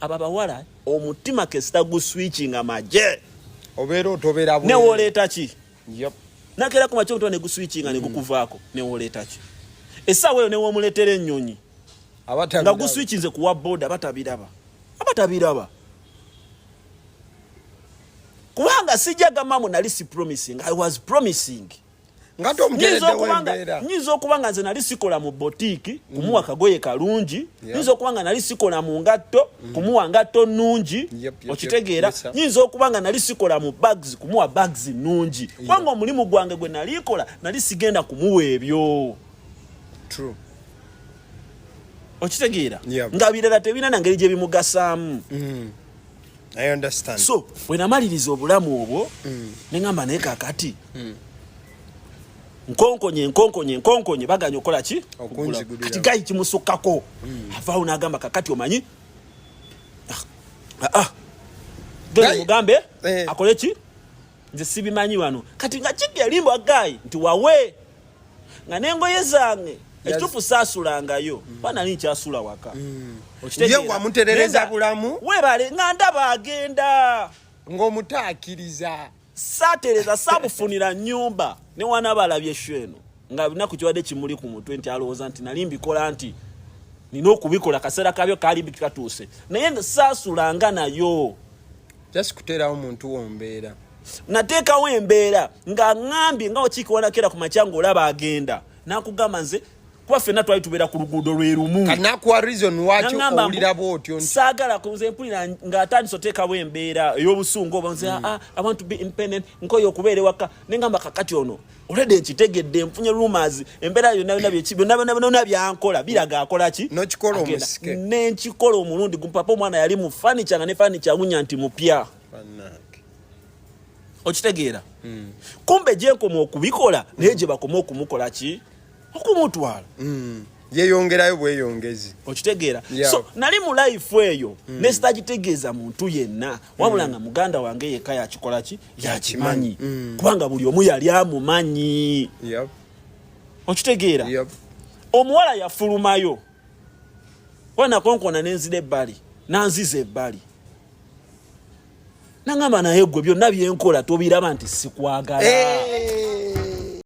aba bawala omutima kesita guswitching amaje obeera otobera bwe ne woleta ki yep nakera ku macho ne guswitching ne gukuvaako ne woleta ki esawe yo ne womuletera ennyonyi nga guswitchinze kuwa boda batabiraba kubanga sijaga mamu nali si promising I was promising ngato mgerede wembera nyizo okubanga nze nali sikola mu boutique kumuwa kagoye kalungi nyizo okubanga nali sikola mu ngatto kumuwa ngatto nungi okitegeera nyizo okubanga nali sikola mu bags kumuwa bags nungi kwanga omulimu gwange gwe nali kola nali sigenda kumuwa ebyo true okitegeera nga birala tebina nangeri gye bimugasaamu I understand so when amaliriza obulamu obwo nengamba naye kakati nkonkonye baganya okola ki kati gayi kimusukako avaawo n'agamba kakati omanyi genda mugambe akole ki nze sibimanyi wano kati nga kigelimbwa gayi nti wawe nga n'engoye zange ekitufu saasulangayo banali nkyasula waka ye wamuterereza bulamu webale nga ndaba agenda ng'omutaakiriza saatereza saamufunira nnyumba ne wana balabye shweno nga binaku kiwadde kimuli ku mutwe nti alowooza nti nali mbikola nti nina okubikola kaseera kabyo kaali bikatuuse naye saasulanga nayo just kuteerawo muntu wombeera nateekawo embeera nga ngambye nga okikiwanakera ku macyango olaba agenda nakugamba nze kuba ffenna twali tubeera ku luguudo lwe lumu kanakuwa reason waki owulira bwotyo saagala kunze mpulira ng'atandise oteekawo embeera ey'obusungu oba nze I want to be independent nkoye okubeera ewaka nengamba kakati ono olwedde nkitegedde nfunye rumors embeera yonna byankola biraga akola ki nokikola omusike nenkikola omulundi gumpapa omwana yali mu fanicha nga ne fanicha awunya nti mupya okitegeera kumbe gyenkoma okubikola naye gye bakoma okumukola ki okumutwala yeyongerayo bweyongezi okitegeera so nali mu life eyo ne sitagitegeeza muntu yenna wabula nga muganda wange yekka yakikola ki yakimanyi kubanga buli omu yali amumanyi okitegeera omuwala yafulumayo wanakonkona nenzira ebbali nanziza ebbali nangamba naye gwe byonna byenkola tobiraba nti sikwagala